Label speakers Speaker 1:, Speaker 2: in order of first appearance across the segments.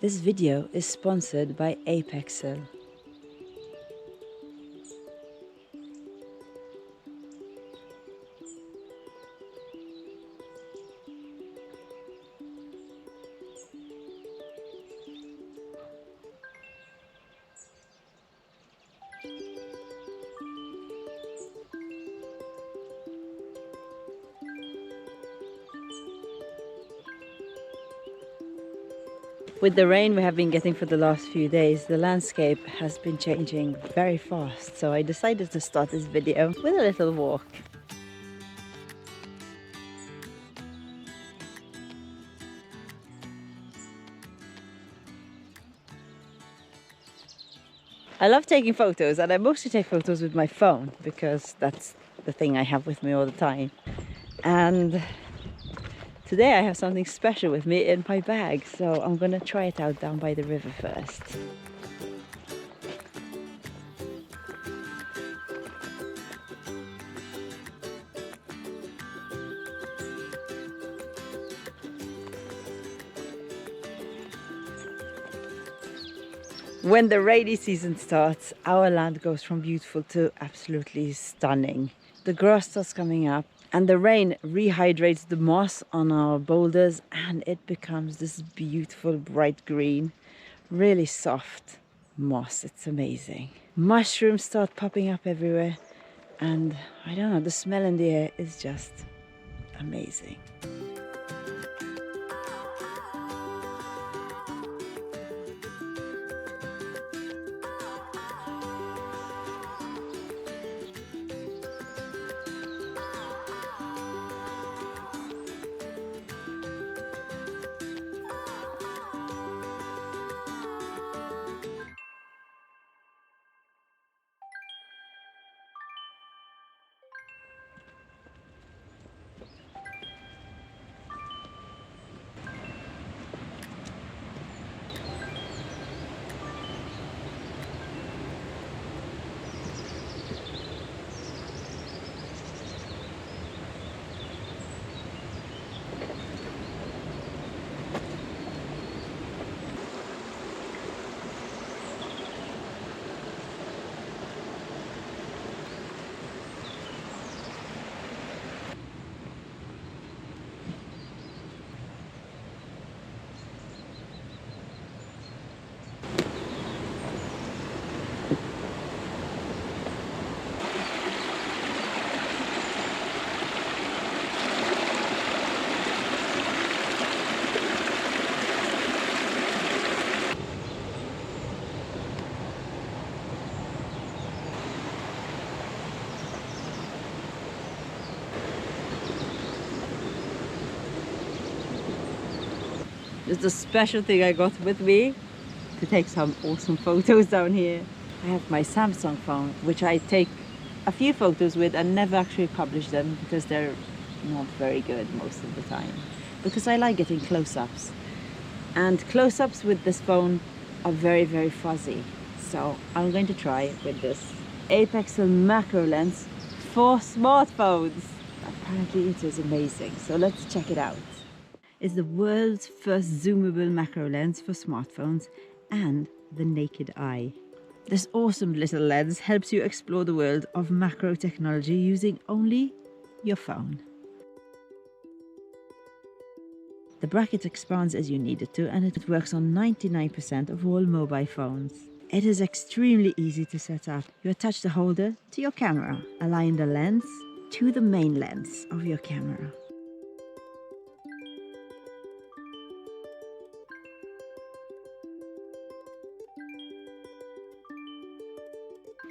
Speaker 1: This video is sponsored by Apexel. With the rain we have been getting for the last few days, the landscape has been changing very fast, so I decided to start this video with a little walk. I love taking photos, and I mostly take photos with my phone because that's the thing I have with me all the time. And today I have something special with me in my bag, so I'm gonna try it out down by the river first. When the rainy season starts, our land goes from beautiful to absolutely stunning. The grass starts coming up and the rain rehydrates the moss on our boulders and it becomes this beautiful bright green, really soft moss. It's amazing. Mushrooms start popping up everywhere and I don't know, the smell in the air is just amazing. It's a special thing I got with me to take some awesome photos down here. I have my Samsung phone, which I take a few photos with and never actually publish them because they're not very good most of the time. Because I like getting close-ups. And close-ups with this phone are very, very fuzzy. So I'm going to try it with this Apexel macro lens for smartphones. Apparently it is amazing. So let's check it out. It's the world's first zoomable macro lens for smartphones and the naked eye. This awesome little lens helps you explore the world of macro technology using only your phone. The bracket expands as you need it to, and it works on 99% of all mobile phones. It is extremely easy to set up. You attach the holder to your camera, align the lens to the main lens of your camera.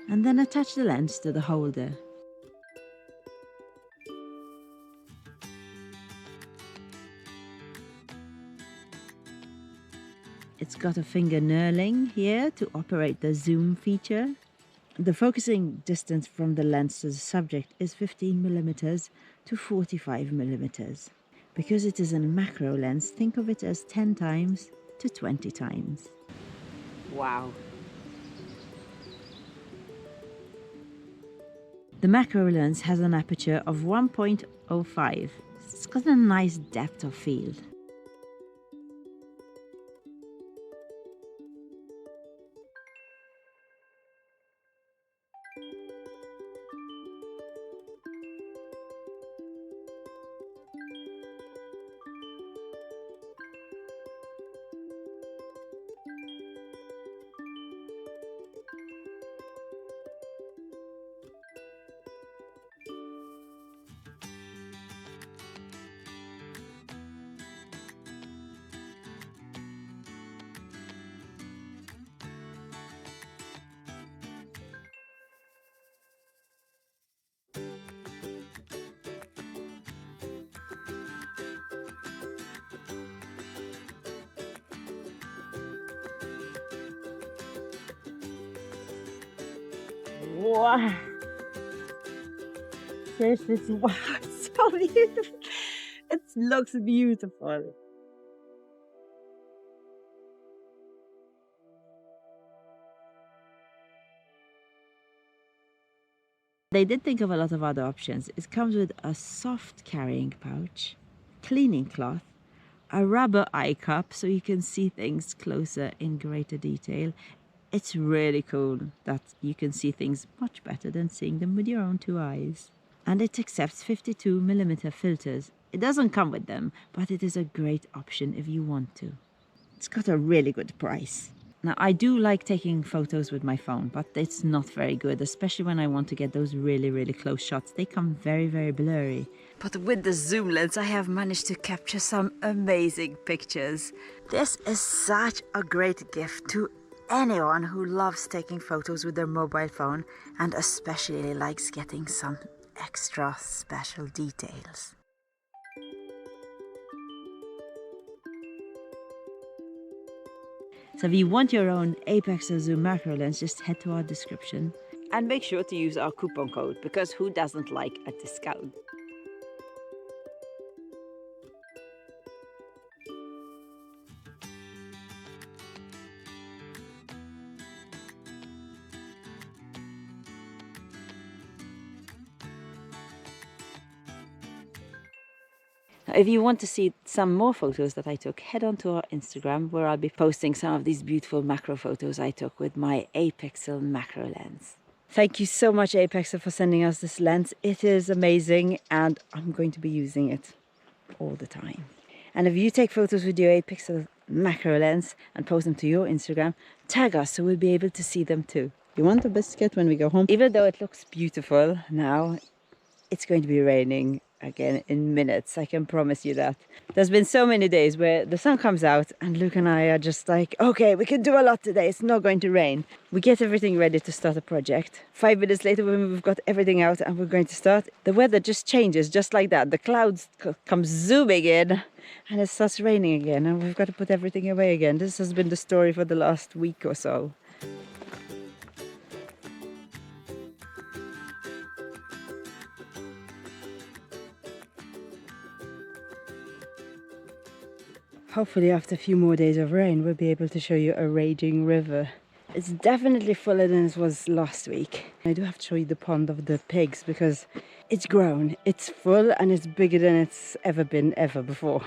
Speaker 1: And then attach the lens to the holder. It's got a finger knurling here to operate the zoom feature. The focusing distance from the lens to the subject is 15mm to 45mm. Because it is a macro lens, think of it as 10 times to 20 times. Wow! The macro lens has an aperture of 1.05. It's got a nice depth of field. Wow. Seriously, wow, it's so beautiful. It looks beautiful. They did think of a lot of other options. It comes with a soft carrying pouch, cleaning cloth, a rubber eye cup so you can see things closer in greater detail. It's really cool that you can see things much better than seeing them with your own two eyes. And it accepts 52mm filters. It doesn't come with them, but it is a great option if you want to. It's got a really good price. Now, I do like taking photos with my phone, but it's not very good, especially when I want to get those really, really close shots. They come very, very blurry. But with the zoom lens, I have managed to capture some amazing pictures. This is such a great gift to anyone who loves taking photos with their mobile phone and especially likes getting some extra special details. So if you want your own Apexel zoom macro lens, just head to our description. And make sure to use our coupon code, because who doesn't like a discount? Now, if you want to see some more photos that I took, head on to our Instagram, where I'll be posting some of these beautiful macro photos I took with my Apexel macro lens. Thank you so much, Apexel, for sending us this lens. It is amazing and I'm going to be using it all the time. And if you take photos with your Apexel macro lens and post them to your Instagram, tag us so we'll be able to see them too. You want a biscuit when we go home? Even though it looks beautiful now, it's going to be raining again in minutes, I can promise you that. There's been so many days where the sun comes out and Luke and I are just like, okay, we can do a lot today, it's not going to rain. We get everything ready to start a project. 5 minutes later, when we've got everything out and we're going to start, the weather just changes just like that. The clouds come zooming in and it starts raining again and we've got to put everything away again. This has been the story for the last week or so. Hopefully after a few more days of rain, we'll be able to show you a raging river. It's definitely fuller than it was last week. I do have to show you the pond of the pigs because it's grown. It's full and it's bigger than it's ever been before.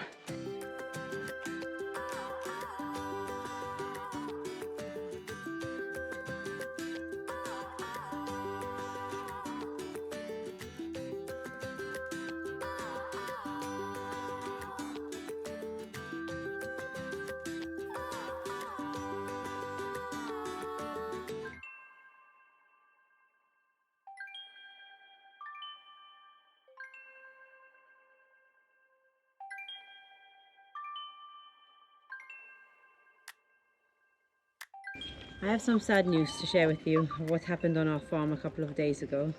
Speaker 1: I have some sad news to share with you of what happened on our farm a couple of days ago.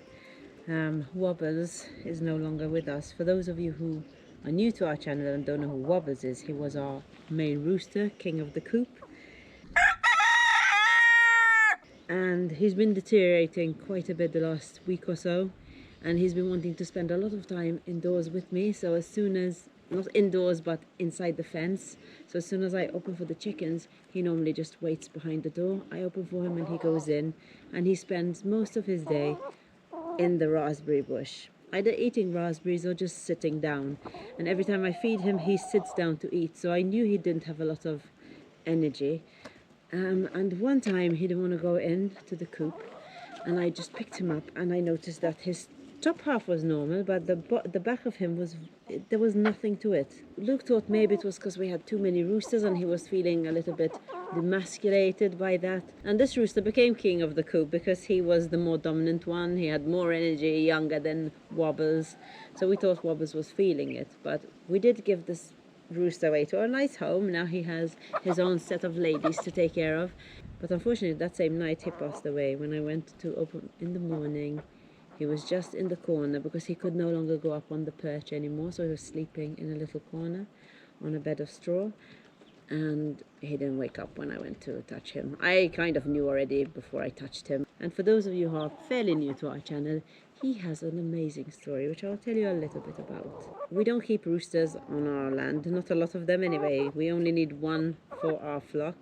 Speaker 1: Wobbles is no longer with us. For those of you who are new to our channel and don't know who Wobbles is, he was our male rooster, king of the coop. And he's been deteriorating quite a bit the last week or so. And he's been wanting to spend a lot of time indoors with me. So as soon as, not indoors, but inside the fence. So as soon as I open for the chickens, he normally just waits behind the door. I open for him and he goes in. And he spends most of his day in the raspberry bush, either eating raspberries or just sitting down. And every time I feed him, he sits down to eat. So I knew he didn't have a lot of energy. And one time he didn't want to go in to the coop. And I just picked him up and I noticed that his top half was normal, but the back of him there was nothing to it. Luke thought maybe it was because we had too many roosters and he was feeling a little bit demasculated by that. And this rooster became king of the coop because he was the more dominant one. He had more energy, younger than Wobbles. So we thought Wobbles was feeling it, but we did give this rooster away to a nice home. Now he has his own set of ladies to take care of. But unfortunately that same night he passed away. When I went to open in the morning, he was just in the corner because he could no longer go up on the perch anymore, so he was sleeping in a little corner on a bed of straw. and he didn't wake up when I went to touch him. I kind of knew already before I touched him. And for those of you who are fairly new to our channel, he has an amazing story, which I'll tell you a little bit about. We don't keep roosters on our land, not a lot of them anyway. We only need one for our flock,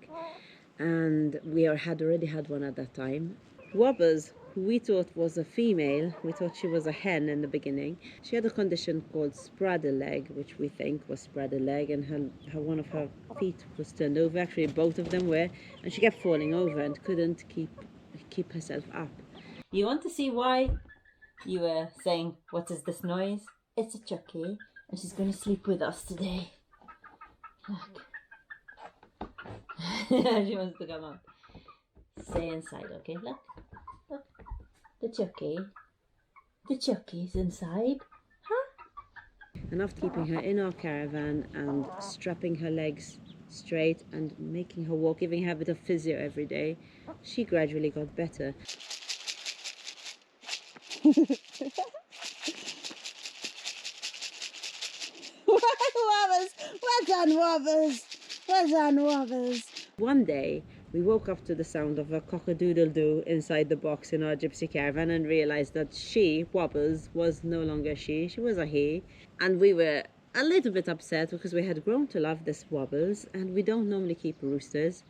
Speaker 1: and we had already had one at that time. Wobbers, who we thought was a female, we thought she was a hen in the beginning. She had a condition called spraddle leg, which we think was spraddle leg, and her one of her feet was turned over. Actually, both of them were, and she kept falling over and couldn't keep herself up. You want to see why you were saying, what is this noise? It's a Chucky, and she's going to sleep with us today. Look. She wants to come up. Stay inside, okay? Look. Look. The Chucky's inside. Huh? And after keeping her in our caravan and strapping her legs straight and making her walk, giving her a bit of physio every day, she gradually got better. Well done, Wobbers. One day, we woke up to the sound of a cock-a-doodle-doo inside the box in our gypsy caravan and realized that she, Wobbers, was no longer she was a he. And we were a little bit upset because we had grown to love this Wobbers, and we don't normally keep roosters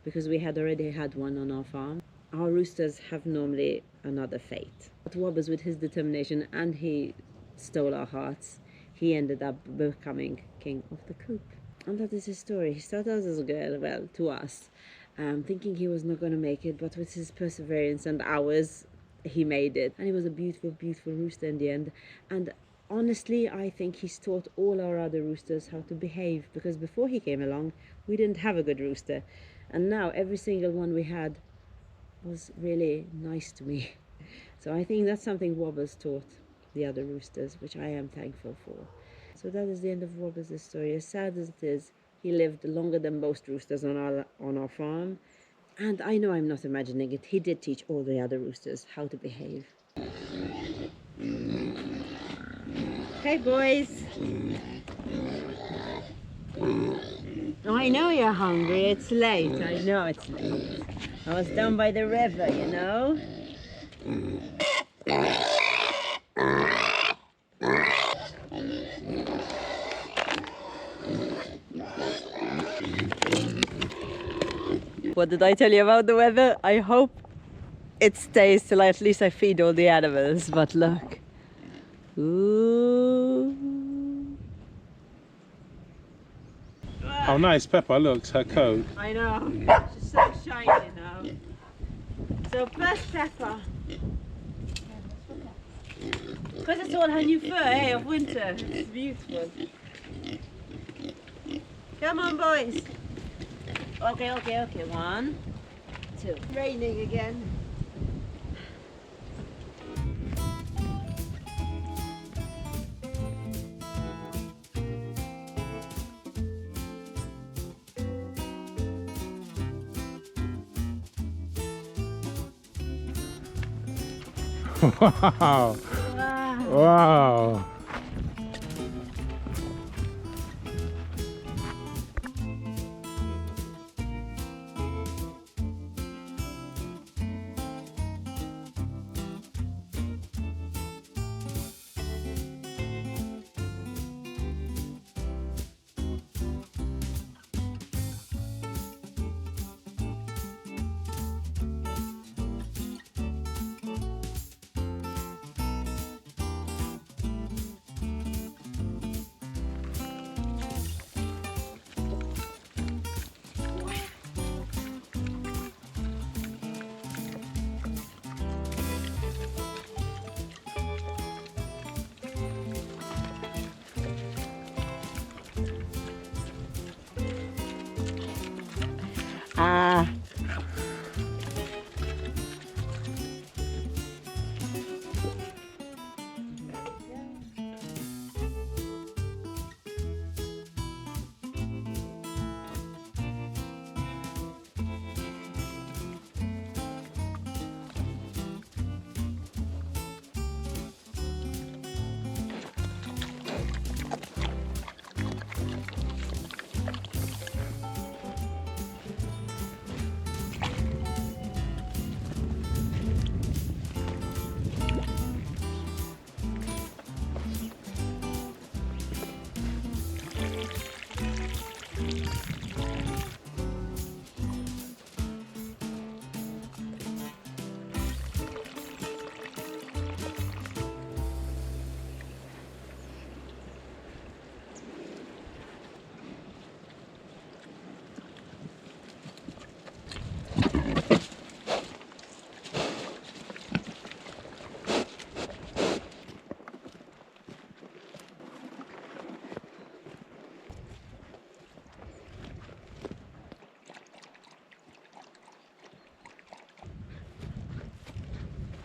Speaker 1: because we had already had one on our farm. Our roosters have normally another fate. But Wobbers, with his determination, and he stole our hearts, he ended up becoming king of the coop. And that is his story. He started out as a girl, well, to us, thinking he was not going to make it, but with his perseverance and ours, he made it. And he was a beautiful, beautiful rooster in the end. And honestly, I think he's taught all our other roosters how to behave, because before he came along, we didn't have a good rooster. And now every single one we had was really nice to me. So I think that's something Wobbers taught the other roosters, which I am thankful for. So that is the end of Wobbers' story. As sad as it is, he lived longer than most roosters on our farm. And I know I'm not imagining it. He did teach all the other roosters how to behave. Hey, boys. Oh, I know you're hungry. It's late. I know it's late. I was down by the river, you know. What did I tell you about the weather? I hope it stays till at least I feed all the animals. But look. Ooh.
Speaker 2: How nice Peppa looks, her coat.
Speaker 1: I know. She's so shiny now. So first Peppa. Because it's all her new fur, eh, of winter. It's beautiful. Come on, boys. Okay. 1, 2. Raining again.
Speaker 2: Wow. Wow.
Speaker 1: Ah.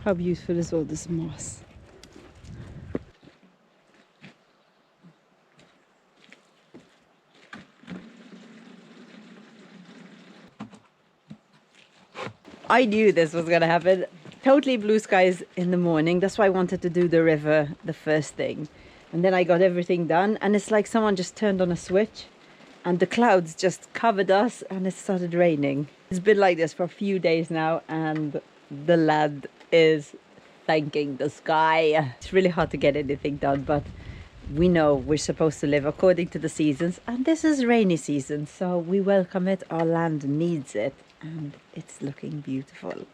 Speaker 1: How beautiful is all this moss? I knew this was gonna happen. Totally blue skies in the morning. That's why I wanted to do the river the first thing. And then I got everything done, and it's like someone just turned on a switch and the clouds just covered us and it started raining. It's been like this for a few days now, and the land is thanking the sky. It's really hard to get anything done, but we know we're supposed to live according to the seasons, and this is rainy season, so we welcome it. Our land needs it, and it's looking beautiful.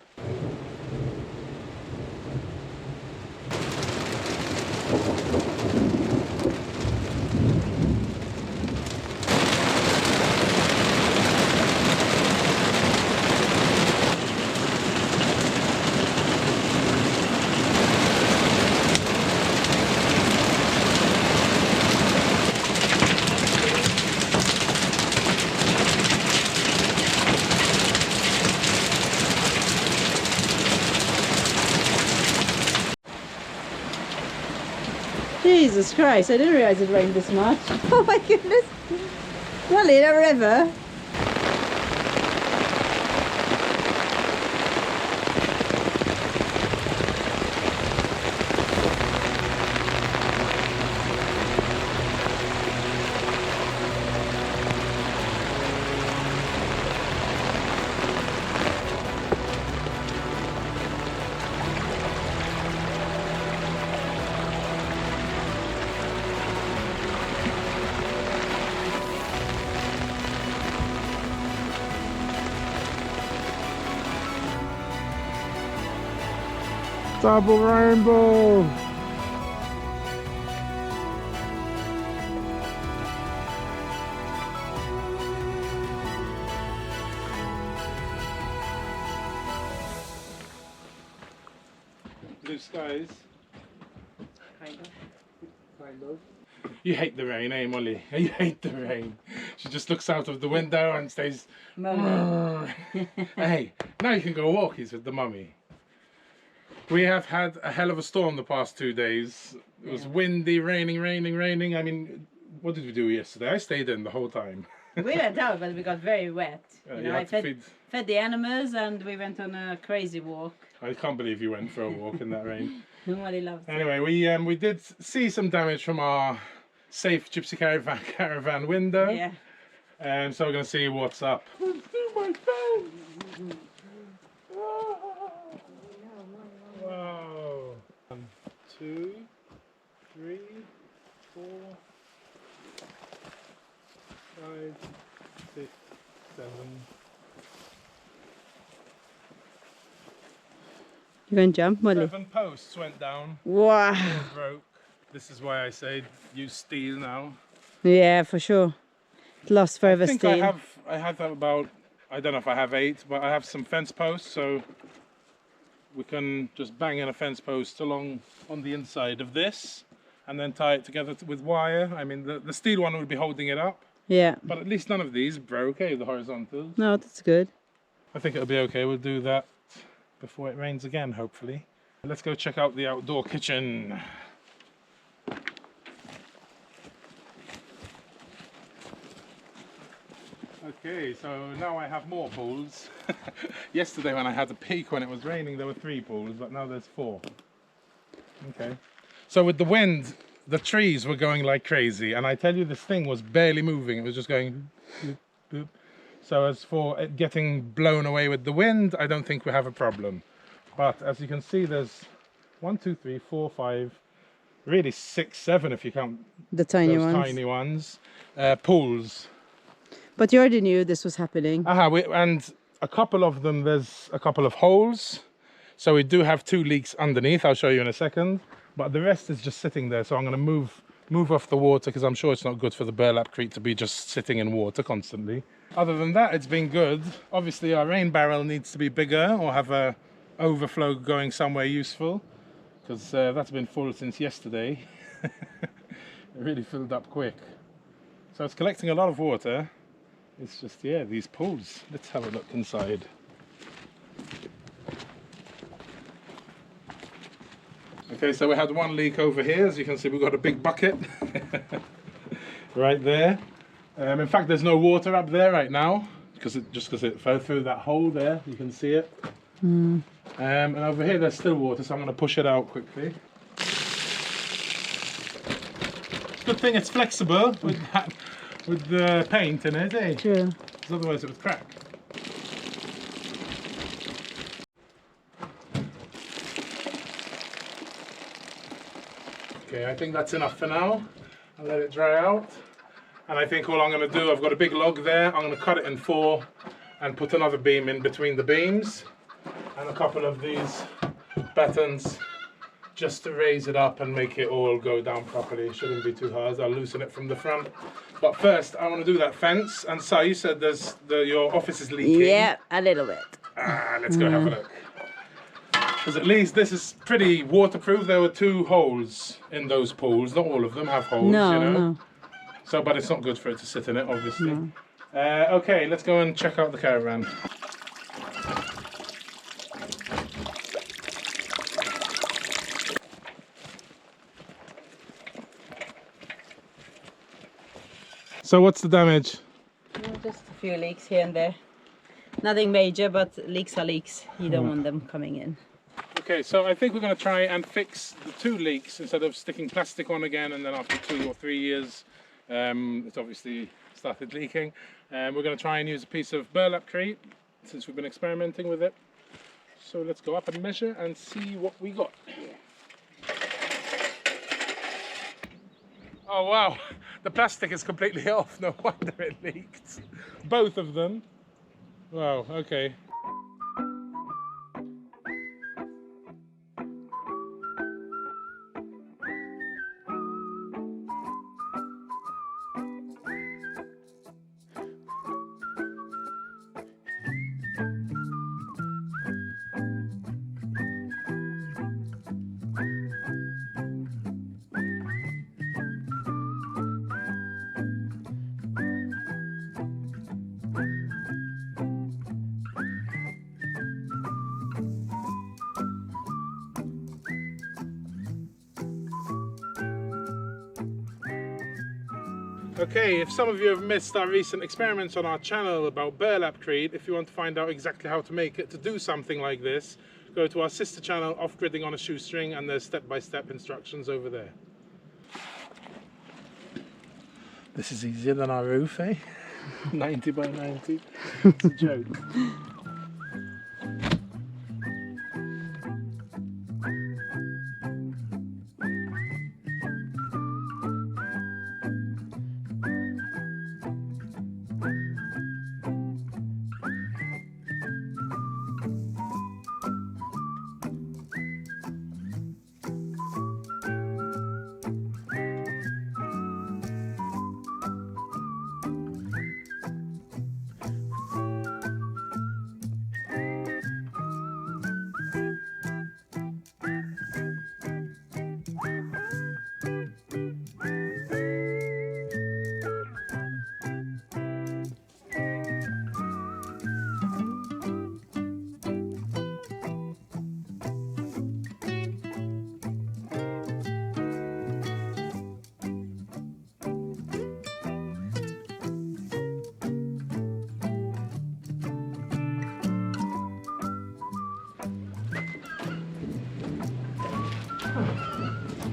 Speaker 1: Jesus Christ, I didn't realize it rained this much. Oh my goodness. Well, in a river.
Speaker 2: Double rainbow! Blue skies.
Speaker 1: Kind of.
Speaker 2: Kind of. You hate the rain, eh, Molly? You hate the rain. She just looks out of the window and stays moaning. Hey, now you can go walkies with the mummy. We have had a hell of a storm the past 2 days. It was windy, raining. I mean, what did we do yesterday? I stayed in the whole time.
Speaker 1: We went out, but we got very wet.
Speaker 2: You know, I
Speaker 1: fed the animals, and we went on a crazy walk.
Speaker 2: I can't believe you went for a walk in that rain.
Speaker 1: Nobody loves it.
Speaker 2: Anyway, we did see some damage from our safe gypsy caravan window.
Speaker 1: Yeah.
Speaker 2: And so we're going to see what's up. My phone! Wow. 1, 2, 3, 4, 5, 6, 7.
Speaker 1: You gonna jump, Molly?
Speaker 2: 7 posts went down.
Speaker 1: Wow.
Speaker 2: Broke. This is why I say use steel now.
Speaker 1: Yeah, for sure. Lost forever steel.
Speaker 2: I have about, I don't know if I have 8, but I have some fence posts, so we can just bang in a fence post along on the inside of this and then tie it together with wire. I mean, the steel one would be holding it up.
Speaker 1: Yeah.
Speaker 2: But at least none of these broke, the horizontals.
Speaker 1: No, that's good.
Speaker 2: I think it'll be okay. We'll do that before it rains again, hopefully. Let's go check out the outdoor kitchen. Okay, so now I have more pools. Yesterday when I had a peek when it was raining, there were 3 pools, but now there's 4. Okay. So with the wind, the trees were going like crazy, and I tell you, this thing was barely moving. It was just going boop, boop. So as for it getting blown away with the wind, I don't think we have a problem. But as you can see, there's 1, 2, 3, 4, 5, really 6, 7 if you count
Speaker 1: the tiny
Speaker 2: those
Speaker 1: ones.
Speaker 2: tiny ones, pools.
Speaker 1: But you already knew this was happening.
Speaker 2: And a couple of them, there's a couple of holes. So we do have 2 leaks underneath. I'll show you in a second. But the rest is just sitting there. So I'm going to move off the water, because I'm sure it's not good for the Burlap-Crete to be just sitting in water constantly. Other than that, it's been good. Obviously, our rain barrel needs to be bigger or have a overflow going somewhere useful, because that's been full since yesterday. It really filled up quick. So it's collecting a lot of water. It's just, yeah, these pools. Let's have a look inside. Okay, so we had one leak over here. As you can see, we've got a big bucket right there. In fact, there's no water up there right now because it fell through that hole there. You can see it. And over here, there's still water, so I'm going to push it out quickly. Good thing it's flexible with the paint in it, eh?
Speaker 1: True.
Speaker 2: Because otherwise it would crack. Okay, I think that's enough for now. I'll let it dry out. And I think all I'm going to do, I've got a big log there. I'm going to cut it in 4 and put another beam in between the beams. And a couple of these battens just to raise it up and make it all go down properly. It shouldn't be too hard. I'll loosen it from the front. But first, I want to do that fence. And so you said your office is leaking.
Speaker 1: Yeah, a little bit.
Speaker 2: Let's go have a look. Because at least this is pretty waterproof. There were 2 holes in those pools. Not all of them have holes,
Speaker 1: No,
Speaker 2: you know.
Speaker 1: no.
Speaker 2: So, but it's not good for it to sit in it, obviously. No. Okay, let's go and check out the caravan. So what's the damage?
Speaker 1: Just a few leaks here and there. Nothing major, but leaks are leaks. You don't want them coming in.
Speaker 2: Okay, so I think we're going to try and fix the 2 leaks instead of sticking plastic on again, and then after 2 or 3 years it's obviously started leaking. We're going to try and use a piece of Burlap-Crete since we've been experimenting with it. So let's go up and measure and see what we got. Oh wow, the plastic is completely off. No wonder it leaked. Both of them. Wow, okay. Okay, if some of you have missed our recent experiments on our channel about Burlap-Crete, if you want to find out exactly how to make it to do something like this, go to our sister channel, Off-Gridding on a Shoestring, and there's step-by-step instructions over there. This is easier than our roof, eh? 90 by 90. It's a joke.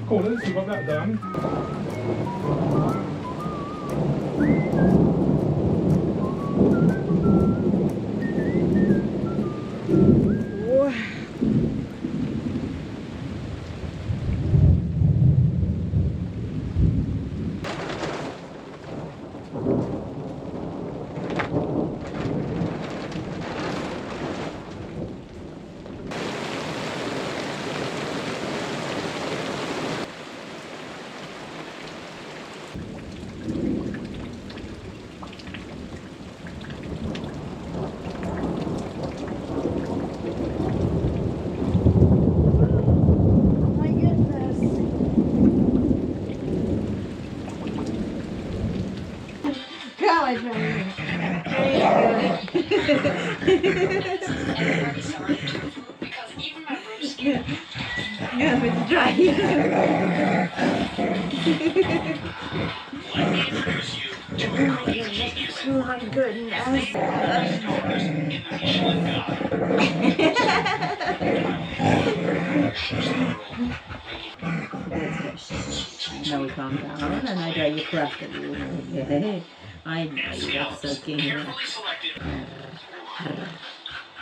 Speaker 2: Cool, let's see what that done.
Speaker 1: You want me to try? Oh my goodness. Now we calm down and I dry your craft. Okay. I know you got soaking. You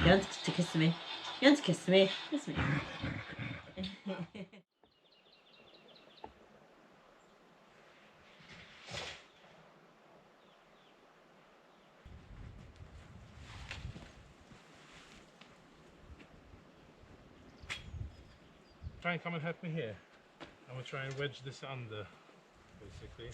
Speaker 1: want to kiss me? You want to kiss me? Kiss me.
Speaker 2: Try and come and help me here. I'm going to try and wedge this under, basically.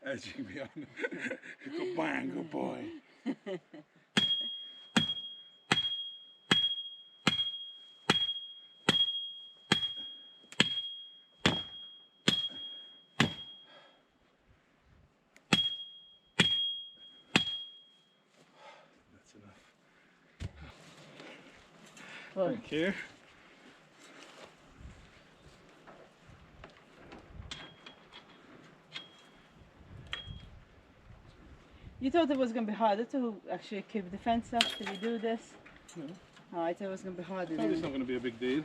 Speaker 2: Edging me on. Good man, good boy. That's enough.
Speaker 1: Well,
Speaker 2: thank you.
Speaker 1: you thought it was going to be harder to actually keep the fence up? Did you do this?
Speaker 2: No.
Speaker 1: Oh, I thought it was going to be harder.
Speaker 2: Probably it's not going to be a big deal.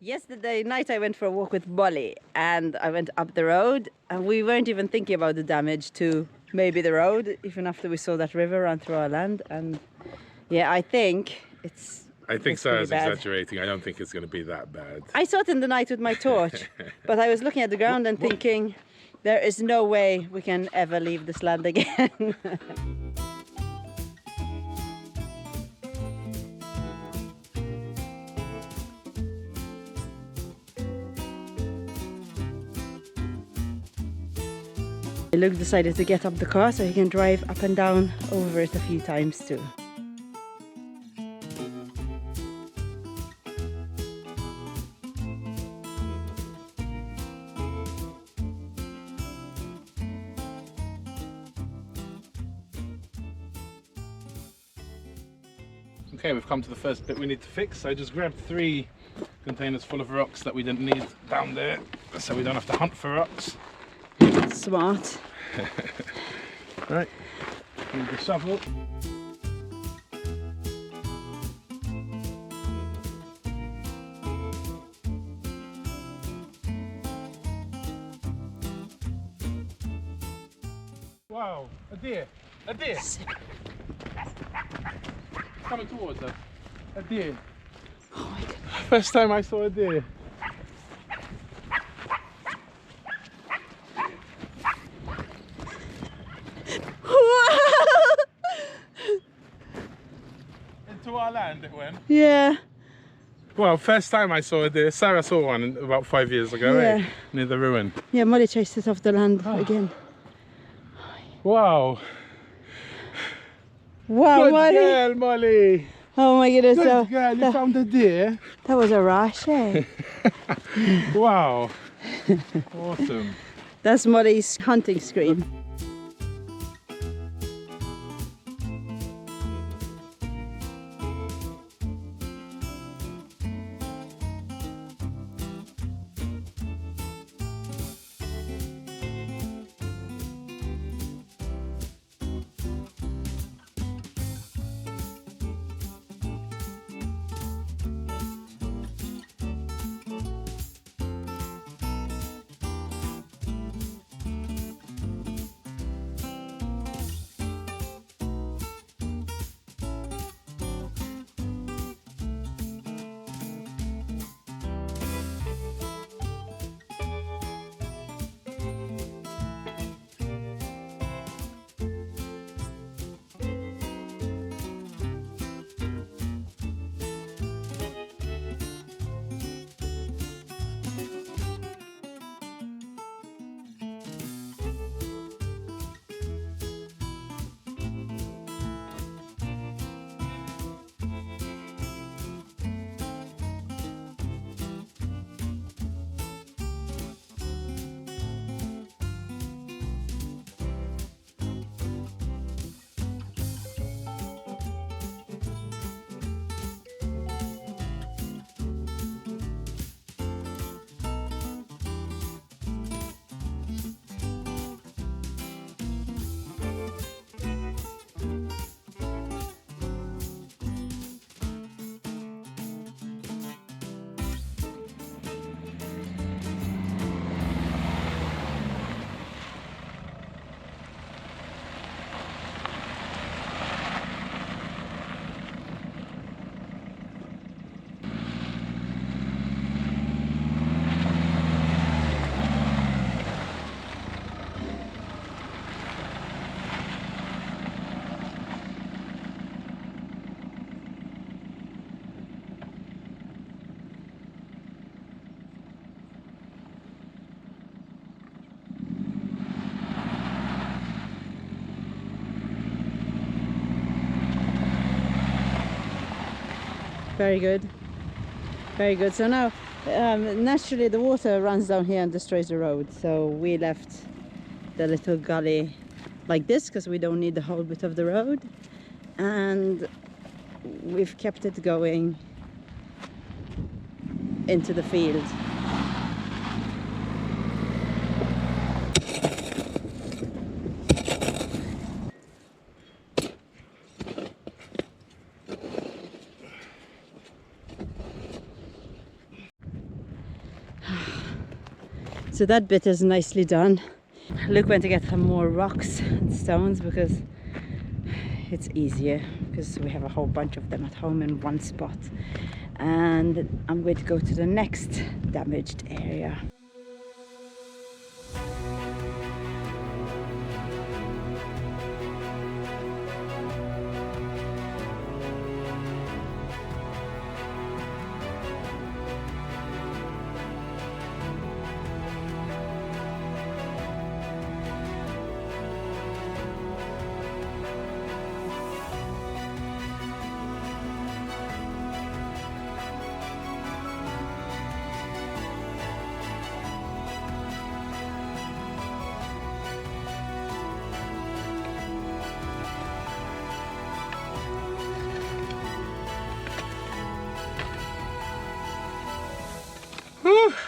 Speaker 1: Yesterday night I went for a walk with Molly and I went up the road and we weren't even thinking about the damage to maybe the road, even after we saw that river run through our land. And yeah, I think
Speaker 2: Sarah's exaggerating. I don't think it's going to be that bad.
Speaker 1: I saw it in the night with my torch, but I was looking at the ground and thinking, there is no way we can ever leave this land again. Luke decided to get up the car so he can drive up and down over it a few times too.
Speaker 2: Okay, we've come to the first bit we need to fix. I just grabbed 3 containers full of rocks that we didn't need down there, so we don't have to hunt for rocks.
Speaker 1: Smart.
Speaker 2: Right, need the shovel. Wow, a deer! A deer! Coming towards us. A deer.
Speaker 1: Oh my goodness.
Speaker 2: First time I saw a deer. Into our land it went.
Speaker 1: Yeah.
Speaker 2: Well, first time I saw a deer. Sarah saw one about 5 years ago,
Speaker 1: Yeah.
Speaker 2: near the ruin.
Speaker 1: Yeah, Molly chased it off the land again.
Speaker 2: Wow.
Speaker 1: Wow,
Speaker 2: Good
Speaker 1: Molly.
Speaker 2: girl, Molly.
Speaker 1: Oh my goodness.
Speaker 2: Good girl, you found a deer.
Speaker 1: That was a rush, eh?
Speaker 2: Wow. Awesome.
Speaker 1: That's Molly's hunting scream. Very good. Very good. So now, naturally the water runs down here and destroys the road. So we left the little gully like this because we don't need the whole bit of the road. And we've kept it going into the field. So that bit is nicely done. Luke went to get some more rocks and stones because it's easier, because we have a whole bunch of them at home in one spot. And I'm going to go to the next damaged area.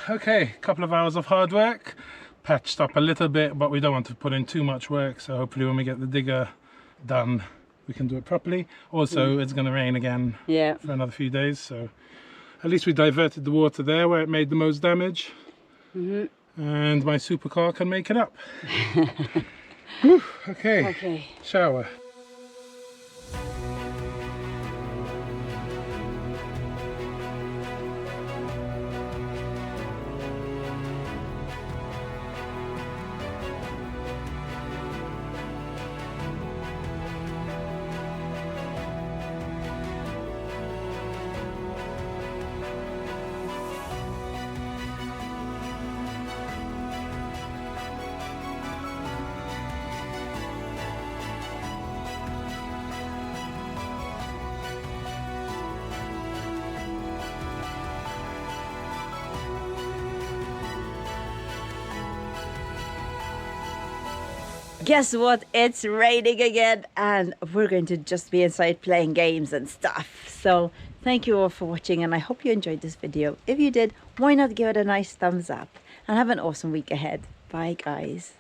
Speaker 2: Okay, couple of hours of hard work, patched up a little bit, but we don't want to put in too much work, so hopefully when we get the digger done we can do it properly. Also it's going to rain again for another few days, so at least we diverted the water there where it made the most damage. And my supercar can make it up. Whew, okay, shower.
Speaker 1: Guess what? It's raining again and we're going to just be inside playing games and stuff. So thank you all for watching and I hope you enjoyed this video. If you did, why not give it a nice thumbs up and have an awesome week ahead. Bye guys.